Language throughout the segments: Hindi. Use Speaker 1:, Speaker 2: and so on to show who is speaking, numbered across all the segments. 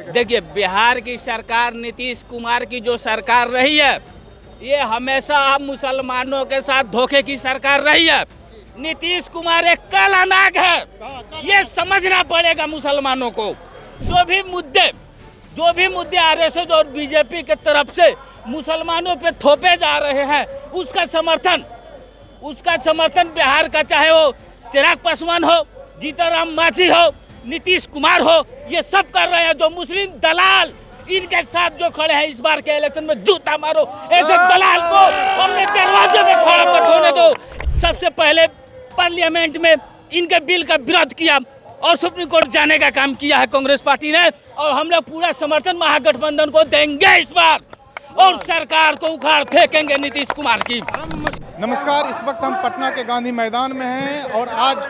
Speaker 1: लेकर?
Speaker 2: देखिए, बिहार की सरकार, नीतीश कुमार की जो सरकार रही है, ये हमेशा मुसलमानों के साथ धोखे की सरकार रही है। नीतीश कुमार एक काला नाग है, ये समझना पड़ेगा मुसलमानों को। जो भी मुद्दे आरएसएस और बीजेपी के तरफ से मुसलमानों पे थोपे जा रहे हैं, उसका समर्थन बिहार का, चाहे वो चिराग पासवान हो, जीतनराम मांझी हो, नीतीश कुमार हो, ये सब कर रहे हैं। जो मुस्लिम दलाल इनके साथ जो खड़े हैं, इस बार के इलेक्शन में जूता मारो ऐसे दलाल को, अपने दरवाजे में खड़ा मत होने दो। सबसे पहले पार्लियामेंट में इनके बिल का विरोध किया और सुप्रीम कोर्ट जाने का काम किया है कांग्रेस पार्टी ने, और हम लोग पूरा समर्थन महागठबंधन को देंगे इस बार, और सरकार को उखाड़ फेंकेंगे नीतीश कुमार की।
Speaker 1: नमस्कार, इस वक्त हम पटना के गांधी मैदान में हैं और आज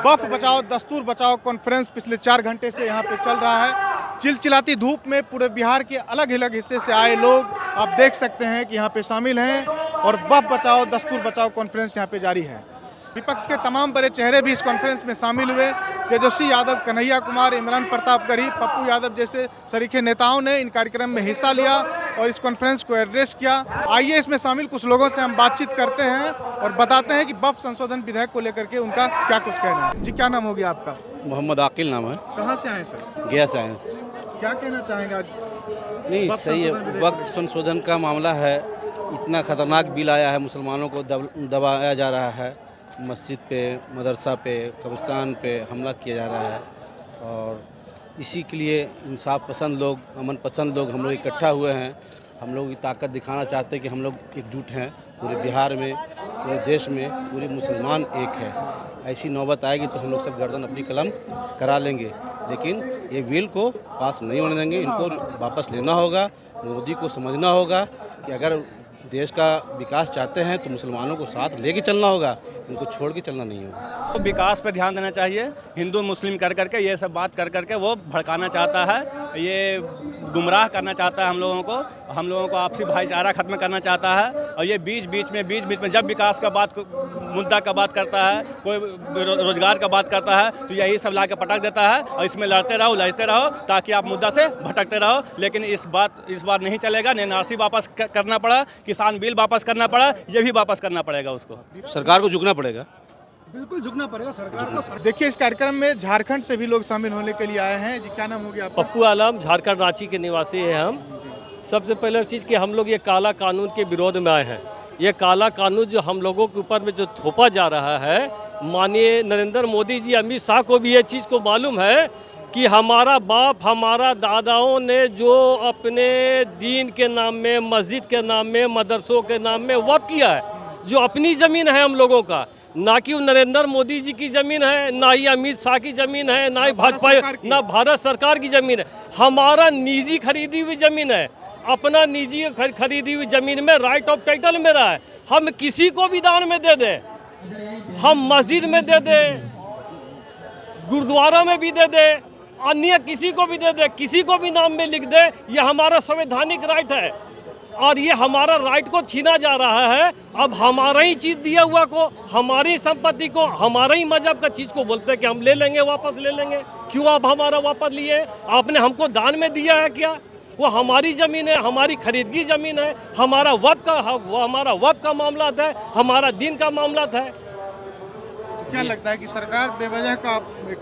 Speaker 1: वक्फ बचाओ दस्तूर बचाओ कॉन्फ्रेंस पिछले 4 घंटे से यहाँ पे चल रहा है। चिलचिलाती धूप में पूरे बिहार के अलग अलग हिस्से से आए लोग आप देख सकते हैं कि यहाँ पे शामिल हैं और वक्फ बचाओ दस्तूर बचाओ कॉन्फ्रेंस यहाँ पे जारी है। विपक्ष के तमाम बड़े चेहरे भी इस कॉन्फ्रेंस में शामिल हुए। तेजस्वी यादव, कन्हैया कुमार, इमरान प्रतापगढ़ी, पप्पू यादव जैसे सरीखे नेताओं ने इन कार्यक्रम में हिस्सा लिया और इस कॉन्फ्रेंस को एड्रेस किया। आइए इसमें शामिल कुछ लोगों से हम बातचीत करते हैं और बताते हैं कि वक्फ संशोधन विधेयक को लेकर के उनका क्या कुछ कहना है। जी, क्या नाम हो गया आपका?
Speaker 3: मोहम्मद आकिल नाम है।
Speaker 1: कहाँ से आए सर?
Speaker 3: गया साइंस।
Speaker 1: क्या कहना चाहेंगे आज?
Speaker 3: नहीं, सही है। वक्त संशोधन का मामला है, इतना खतरनाक बिल आया है, मुसलमानों को दबाया जा रहा है, मस्जिद पे, मदरसा पे, कब्रिस्तान पे हमला किया जा रहा है, और इसी के लिए इंसाफ पसंद लोग, अमन पसंद लोग हम लोग इकट्ठा हुए हैं। हम लोग ये ताकत दिखाना चाहते हैं कि हम लोग एकजुट हैं। पूरे बिहार में, पूरे देश में पूरे मुसलमान एक है। ऐसी नौबत आएगी तो हम लोग सब गर्दन अपनी कलम करा लेंगे, लेकिन ये बिल को पास नहीं होने देंगे। इनको वापस लेना होगा। मोदी को समझना होगा कि अगर देश का विकास चाहते हैं तो मुसलमानों को साथ लेके चलना होगा, इनको छोड़ के चलना नहीं होगा।
Speaker 4: तो विकास पे ध्यान देना चाहिए। हिंदू मुस्लिम कर करके ये सब बात कर करके वो भड़काना चाहता है, ये गुमराह करना चाहता है हम लोगों को आपसी भाईचारा खत्म करना चाहता है। और ये बीच बीच में जब विकास का मुद्दा का बात करता है, कोई रोजगार का बात करता है, तो यही सब ला के पटक देता है और इसमें लड़ते रहो ताकि आप मुद्दा से भटकते रहो। लेकिन इस बार नहीं चलेगा। एनआरसी वापस करना पड़ा, किसान बिल वापस करना पड़ा, ये भी वापस करना पड़ेगा उसको।
Speaker 3: सरकार को झुकना पड़ेगा।
Speaker 1: बिल्कुल झुकना पड़ेगा सरकार को। देखिए, इस कार्यक्रम में झारखंड से भी लोग शामिल होने के लिए आए हैं। जी, क्या नाम हो गया आपका?
Speaker 5: पप्पू आलम, झारखंड रांची के निवासी हैं हम। सबसे पहले चीज़ कि हम लोग ये काला कानून के विरोध में आए हैं। ये काला कानून जो हम लोगों के ऊपर में जो थोपा जा रहा है, माननीय नरेंद्र मोदी जी, अमित शाह को भी ये चीज़ को मालूम है कि हमारा बाप, हमारा दादाओं ने जो अपने दीन के नाम में, मस्जिद के नाम में, मदरसों के नाम में वक़्फ किया है, जो अपनी ज़मीन है हम लोगों का, ना कि नरेंद्र मोदी जी की ज़मीन है, ना ही अमित शाह की ज़मीन है, ना ही भाजपा, ना भारत सरकार की ज़मीन है। हमारा निजी खरीदी हुई ज़मीन है। अपना निजी खरीदी हुई ज़मीन में राइट ऑफ टाइटल मेरा है। हम किसी को भी दान में दे दें, हम मस्जिद में दे दें, गुरुद्वारा में भी दे दें, अन्य किसी को भी दे दे, किसी को भी नाम में लिख दे, ये हमारा संवैधानिक राइट है। और ये हमारा राइट को छीना जा रहा है। अब हमारा ही चीज़ दिया हुआ को, हमारी संपत्ति को, हमारा ही मजहब का चीज़ को बोलते हैं कि हम ले लेंगे, वापस ले लेंगे। क्यों आप हमारा वापस लिए? आपने हमको दान में दिया है क्या? वो हमारी ज़मीन है, हमारी खरीदगी ज़मीन है, हमारा वक़्फ़ का मामला है, हमारा दीन का मामला है।
Speaker 1: क्या लगता है कि सरकार बेवजह का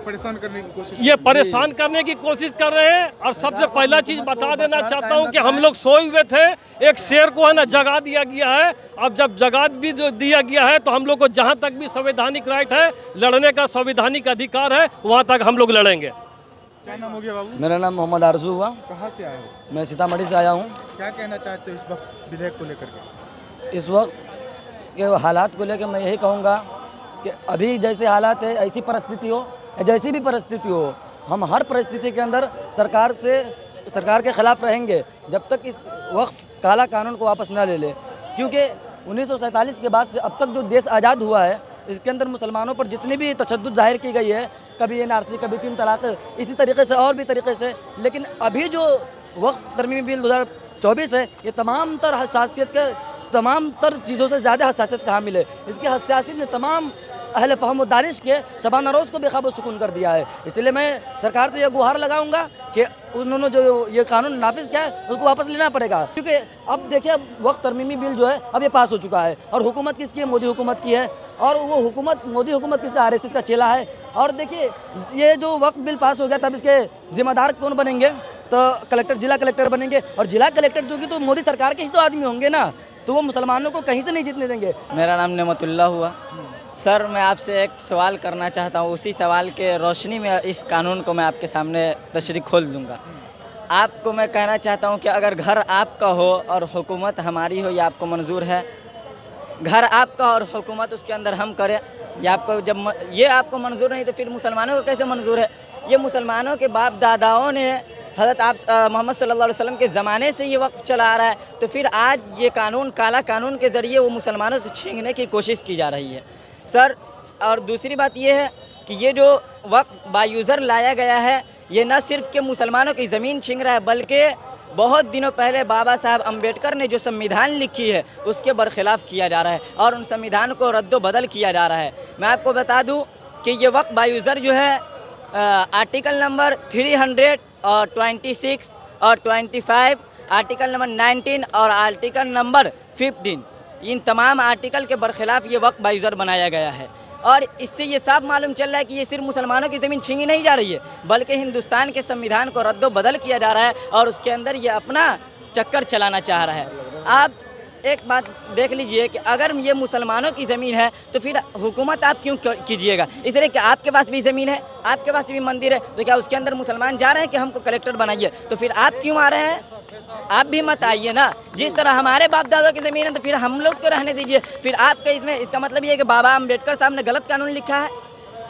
Speaker 1: परेशान करने की कोशिश?
Speaker 5: ये परेशान करने की कोशिश कर रहे हैं। और सबसे पहला चीज़ बता देना चाहता हूँ कि हम लोग सोए हुए थे, एक शेर को है ना जगा दिया गया है। अब जब जगा भी दिया गया है तो हम लोग को जहाँ तक भी संवैधानिक राइट है, लड़ने का संवैधानिक अधिकार है, वहाँ तक हम लोग लड़ेंगे।
Speaker 1: क्या नाम हो गया बाबू?
Speaker 6: मेरा नाम मोहम्मद आरजू हुआ।
Speaker 1: कहाँ से आए हो?
Speaker 6: मैं सीतामढ़ी से आया हूँ।
Speaker 1: क्या कहना चाहते हो इस वक्त विधेयक को लेकर के?
Speaker 6: इस वक्त के हालात को लेकर मैं यही कहूँगा कि अभी जैसे हालात है, ऐसी परिस्थिति हो, जैसी भी परिस्थिति हो, हम हर परिस्थिति के अंदर सरकार के ख़िलाफ़ रहेंगे जब तक इस वक्फ काला कानून को वापस न ले ले। क्योंकि 1947 के बाद से अब तक जो देश आज़ाद हुआ है, इसके अंदर मुसलमानों पर जितनी भी तशद्दुद जाहिर की गई है, कभी एनआरसी, कभी 3 तलाक, इसी तरीके से और भी तरीके से। लेकिन अभी जो वक्फ तरमीमी बिल 2024 है, ये तमाम तर हसासियत के, तमाम तर चीज़ों से ज़्यादा हसासियत कहाँ मिले। इसकी हसासियत ने तमाम अहले फ़हम व दानिश के शबाना रोज़ को बेखाब सुकून कर दिया है। इसलिए मैं सरकार से यह गुहार लगाऊंगा कि उन्होंने जो ये कानून नाफिज किया है उसको वापस लेना पड़ेगा, क्योंकि अब देखिए वक्त तरमीमी बिल जो है अब ये पास हो चुका है और हुकूमत किसकी है? मोदी हुकूमत की है। और वो हुकूमत मोदी हुकूमत किसका? आरएसएस का चेला है। और देखिए ये जो वक्त बिल पास हो गया तब इसके जिम्मेदार कौन बनेंगे? तो कलेक्टर, जिला कलेक्टर बनेंगे। और जिला कलेक्टर जो कि तो मोदी सरकार के ही तो आदमी होंगे ना, तो वो मुसलमानों को कहीं से नहीं जीतने देंगे।
Speaker 7: मेरा नाम नेमतुल्ला हुआ। सर मैं आपसे एक सवाल करना चाहता हूँ, उसी सवाल के रोशनी में इस कानून को मैं आपके सामने तशरीह खोल दूँगा। आपको मैं कहना चाहता हूँ कि अगर घर आपका हो और हुकूमत हमारी हो, ये आपको मंजूर है? घर आपका और हुकूमत उसके अंदर हम करें, ये आपको जब ये आपको मंजूर नहीं तो फिर मुसलमानों को कैसे मंजूर है? ये मुसलमानों के बाप दादाओं ने हज़रत आप मोहम्मद सल्लल्लाहु अलैहि वसल्लम के ज़माने से ये वक्फ चला आ रहा है, तो फिर आज ये कानून, काला कानून के ज़रिए वो मुसलमानों से छीनने की कोशिश की जा रही है सर। और दूसरी बात ये है कि ये जो वक्फ बायूज़र लाया गया है, ये न सिर्फ के मुसलमानों की ज़मीन छीन रहा है, बल्कि बहुत दिनों पहले बाबा साहब अम्बेडकर ने जो संविधान लिखी है उसके बरखिलाफ़ किया जा रहा है और उन संविधान को रद्दो बदल किया जा रहा है। मैं आपको बता दूँ कि ये वक्फ बायूज़र जो है आर्टिकल नंबर 326 और 25, आर्टिकल नंबर 19 और आर्टिकल नंबर 15, इन तमाम आर्टिकल के बरखिलाफ़ ये वक्फ बायूज़र बनाया गया है। और इससे ये साफ मालूम चल रहा है कि ये सिर्फ मुसलमानों की ज़मीन छीनी नहीं जा रही है, बल्कि हिंदुस्तान के संविधान को रद्दो बदल किया जा रहा है और उसके अंदर ये अपना चक्कर चलाना चाह रहा है। आप एक बात देख लीजिए कि अगर ये मुसलमानों की ज़मीन है तो फिर हुकूमत आप क्यों कीजिएगा? इसलिए कि आपके पास भी ज़मीन है, आपके पास भी मंदिर है, तो क्या उसके अंदर मुसलमान जा रहे हैं कि हमको कलेक्टर बनाइए? तो फिर आप क्यों आ रहे हैं? आप भी मत आइए ना। जिस तरह हमारे बाप दादा की ज़मीन है तो फिर हम लोग को रहने दीजिए। फिर आपके इसमें इसका मतलब ये है कि बाबा अम्बेडकर साहब ने गलत कानून लिखा है।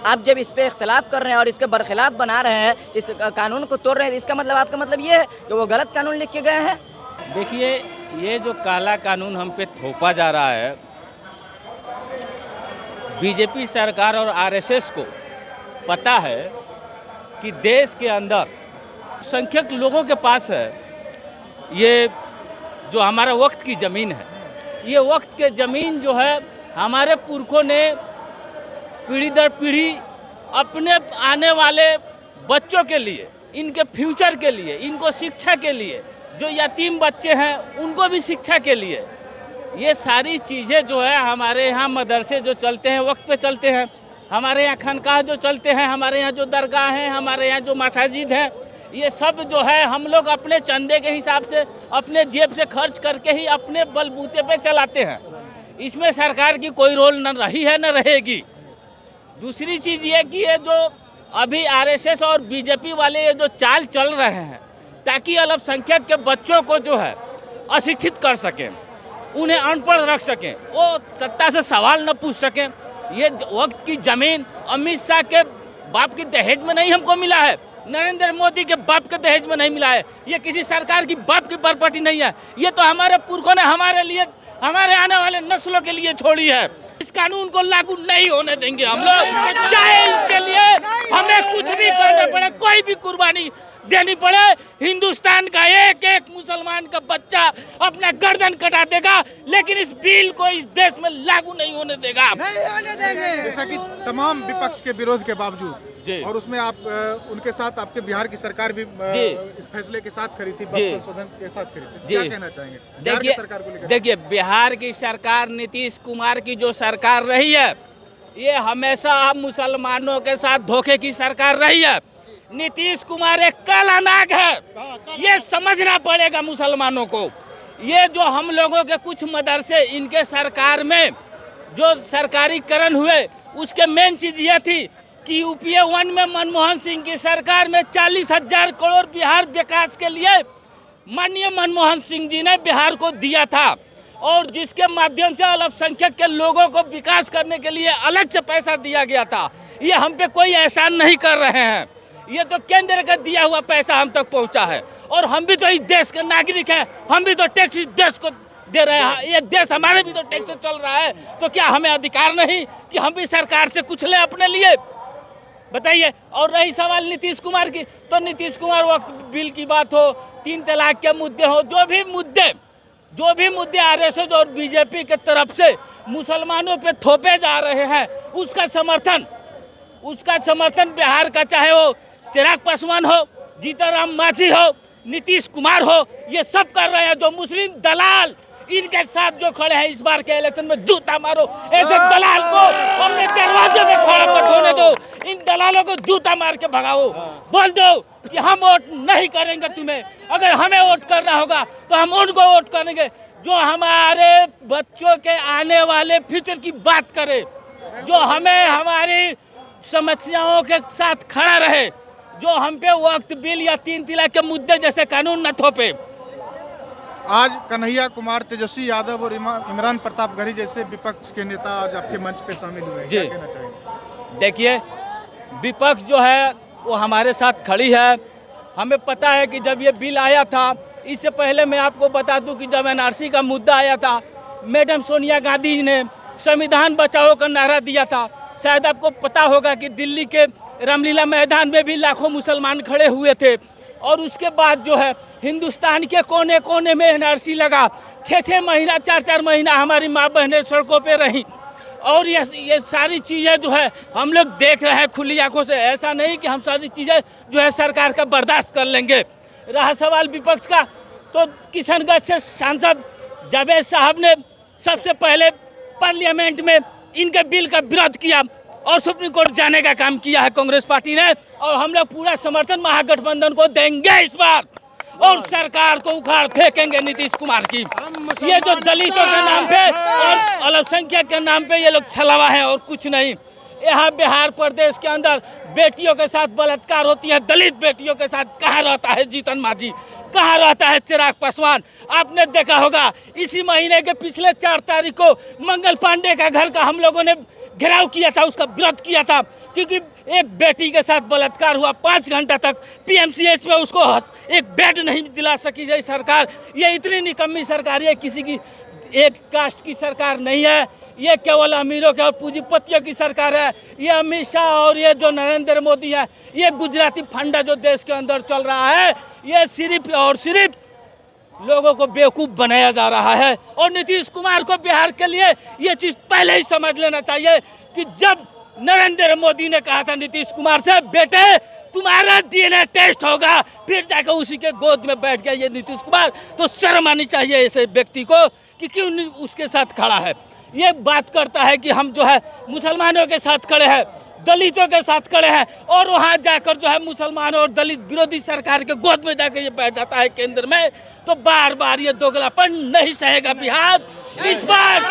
Speaker 7: आप जब इस पर इख्तलाफ कर रहे हैं और इसके बरखिलाफ़ बना रहे हैं, इस कानून को तोड़ रहे हैं, इसका मतलब आपका मतलब ये है कि वो गलत कानून लिख के गए हैं।
Speaker 2: देखिए, ये जो काला कानून हम पे थोपा जा रहा है, बीजेपी सरकार और आरएसएस को पता है कि देश के अंदर संख्यक लोगों के पास है ये जो हमारा वक्त की ज़मीन है। ये वक्त के ज़मीन जो है हमारे पुरखों ने पीढ़ी दर पीढ़ी अपने आने वाले बच्चों के लिए, इनके फ्यूचर के लिए, इनको शिक्षा के लिए, जो यतीम बच्चे हैं उनको भी शिक्षा के लिए, ये सारी चीज़ें जो है हमारे यहाँ मदरसे जो चलते हैं वक्त पे चलते हैं, हमारे यहाँ खानकाह जो चलते हैं, हमारे यहाँ जो दरगाह हैं, हमारे यहाँ जो मसाजिद हैं, ये सब जो है हम लोग अपने चंदे के हिसाब से अपने जेब से खर्च करके ही अपने बलबूते पे चलाते हैं। इसमें सरकार की कोई रोल न रही है न रहेगी। दूसरी चीज़ ये कि ये जो अभी आरएसएस और बीजेपी वाले ये जो चाल चल रहे हैं ताकि अल्पसंख्यक के बच्चों को जो है अशिक्षित कर सकें, उन्हें अनपढ़ रख सकें, वो सत्ता से सवाल न पूछ सकें। ये वक्त की ज़मीन अमित शाह के बाप की दहेज में नहीं हमको मिला है, नरेंद्र मोदी के बाप के दहेज में नहीं मिला है, ये किसी सरकार की बाप की प्रॉपर्टी नहीं है, ये तो हमारे पुरखों ने हमारे लिए, हमारे आने वाले नस्लों के लिए छोड़ी है। इस कानून को लागू नहीं होने देंगे हम लोग, चाहे इसके लिए हमें कुछ भी करना पड़े, कोई भी कुर्बानी देनी पड़े। हिंदुस्तान का एक एक मुसलमान का बच्चा अपना गर्दन कटा देगा, लेकिन इस बिल को इस देश में लागू नहीं होने देगा।
Speaker 1: जैसा कि तमाम विपक्ष के विरोध के बावजूद और उसमें आप उनके साथ आपके बिहार की सरकार भी इस फैसले के साथ खड़ी थी, संशोधन के साथ खड़ी थी, क्या कहना चाहेंगे
Speaker 2: देखिए
Speaker 1: सरकार को लेकर?
Speaker 2: देखिए, बिहार की सरकार, नीतीश कुमार की जो सरकार रही है, ये हमेशा मुसलमानों के साथ धोखे की सरकार रही है। नीतीश कुमार एक काला नाग है, ये समझना पड़ेगा मुसलमानों को। ये जो हम लोगों के कुछ मदरसे इनके सरकार में जो सरकारीकरण हुए, उसके मेन चीज़ ये थी कि यूपीए 1 में मनमोहन सिंह की सरकार में 40,000 करोड़ बिहार विकास के लिए माननीय मनमोहन सिंह जी ने बिहार को दिया था, और जिसके माध्यम से अल्पसंख्यक के लोगों को विकास करने के लिए अलग से पैसा दिया गया था। ये हम पे कोई एहसान नहीं कर रहे हैं, ये तो केंद्र का दिया हुआ पैसा हम तक पहुंचा है, और हम भी तो इस देश के नागरिक हैं, हम भी तो टैक्स इस देश को दे रहे हैं, ये देश हमारे भी तो टैक्स चल रहा है, तो क्या हमें अधिकार नहीं कि हम भी सरकार से कुछ लें अपने लिए? बताइए। और रही सवाल नीतीश कुमार की, तो नीतीश कुमार वक्त बिल की बात हो, 3 तलाक के मुद्दे हो, जो भी मुद्दे जो भी मुद्दे आरएसएस और बीजेपी के तरफ से मुसलमानों पे थोपे जा रहे हैं उसका समर्थन बिहार का, चाहे वो चिराग पासवान हो, जीतनराम मांझी हो, नीतीश कुमार हो, ये सब कर रहे हैं। जो मुस्लिम दलाल इनके साथ जो खड़े हैं इस बार के इलेक्शन में जूता मारो, ऐसे दलाल को अपने दरवाजे में खड़ा मत होने दो, इन दलालों को जूता मार के भगाओ, बोल दो कि हम वोट नहीं करेंगे तुम्हें, अगर हमें वोट करना होगा तो हम उनको वोट करेंगे जो हमारे बच्चों के आने वाले फ्यूचर की बात करे, जो हमें हमारी समस्याओं के साथ खड़ा रहे, जो हम पे वक्त बिल या 3 तलाक के मुद्दे जैसे कानून न थोपे।
Speaker 1: आज कन्हैया कुमार, तेजस्वी यादव और इमरान प्रताप गढ़ी जैसे विपक्ष के नेता आज आपके मंच पे शामिल हुए हैं, क्या कहना चाहेंगे?
Speaker 2: देखिए, विपक्ष जो है वो हमारे साथ खड़ी है। हमें पता है कि जब ये बिल आया था, इससे पहले मैं आपको बता दूं कि जब एनआरसी का मुद्दा आया था, मैडम सोनिया गांधी ने संविधान बचाओ का नारा दिया था। शायद आपको पता होगा कि दिल्ली के रामलीला मैदान में भी लाखों मुसलमान खड़े हुए थे, और उसके बाद जो है हिंदुस्तान के कोने कोने में एनआरसी लगा। 6-6 महीना, 4-4 महीना हमारी माँ बहनें सड़कों पे रहीं, और ये सारी चीज़ें जो है हम लोग देख रहे हैं खुली आंखों से। ऐसा नहीं कि हम सारी चीज़ें जो है सरकार का बर्दाश्त कर लेंगे। रहा सवाल विपक्ष का, तो किशनगंज से सांसद जावेद साहब ने सबसे पहले पार्लियामेंट में इनके बिल का विरोध किया और सुप्रीम कोर्ट जाने का काम किया है कांग्रेस पार्टी ने, और हम लोग पूरा समर्थन महागठबंधन को देंगे इस बार, और सरकार को उखाड़ फेंकेंगे नीतीश कुमार की। ये जो दलितों के नाम पे और अल्पसंख्यक के नाम पे ये लोग छलावा है और कुछ नहीं। यहाँ बिहार प्रदेश के अंदर बेटियों के साथ बलात्कार होती है, दलित बेटियों के साथ कहाँ रहता है जीतन मांझी, कहाँ रहता है चिराग पासवान? आपने देखा होगा इसी महीने के पिछले 4 तारीख को मंगल पांडे का घर का हम लोगों ने घेराव किया था, उसका विरोध किया था, क्योंकि एक बेटी के साथ बलात्कार हुआ। 5 घंटा तक पीएमसीएच में उसको एक बेड नहीं दिला सकी ये सरकार। ये इतनी निकम्मी सरकार है, किसी की एक कास्ट की सरकार नहीं है, ये केवल अमीरों के और पूंजीपतियों की सरकार है। ये अमित शाह और ये जो नरेंद्र मोदी है, ये गुजराती फंडा जो देश के अंदर चल रहा है, ये सिर्फ और सिर्फ लोगों को बेवकूफ़ बनाया जा रहा है। और नीतीश कुमार को बिहार के लिए ये चीज़ पहले ही समझ लेना चाहिए कि जब नरेंद्र मोदी ने कहा था नीतीश कुमार से, बेटे तुम्हारा डीएनए टेस्ट होगा, फिर जाकर उसी के गोद में बैठ गया ये नीतीश कुमार, तो शर्म आनी चाहिए ऐसे व्यक्ति को कि क्यों उसके साथ खड़ा है। ये बात करता है कि हम जो है मुसलमानों के साथ खड़े हैं, दलितों के साथ खड़े हैं, और वहाँ जाकर जो है मुसलमानों और दलित विरोधी सरकार के गोद में जाकर ये बैठ जाता है केंद्र में, तो बार बार ये दोगलापन नहीं सहेगा बिहार। इस बार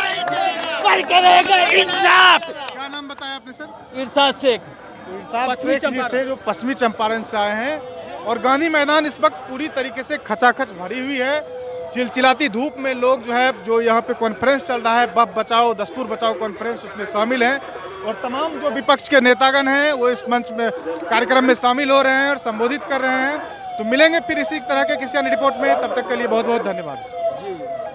Speaker 2: करेगा इंसाफ।
Speaker 1: क्या नाम बताया आपने सर?
Speaker 2: इरशाद शेख।
Speaker 1: इरशाद शेख जी थे जो पश्चिमी चंपारण से आए हैं, और गांधी मैदान इस वक्त पूरी तरीके से खचाखच भरी हुई है। चिलचिलाती धूप में लोग जो है, जो यहाँ पे कॉन्फ्रेंस चल रहा है, बफ बचाओ दस्तूर बचाओ कॉन्फ्रेंस, उसमें शामिल हैं, और तमाम जो विपक्ष के नेतागण हैं वो इस मंच में कार्यक्रम में शामिल हो रहे हैं और संबोधित कर रहे हैं। तो मिलेंगे फिर इसी तरह के किसी अन्य रिपोर्ट में, तब तक के लिए बहुत बहुत धन्यवाद।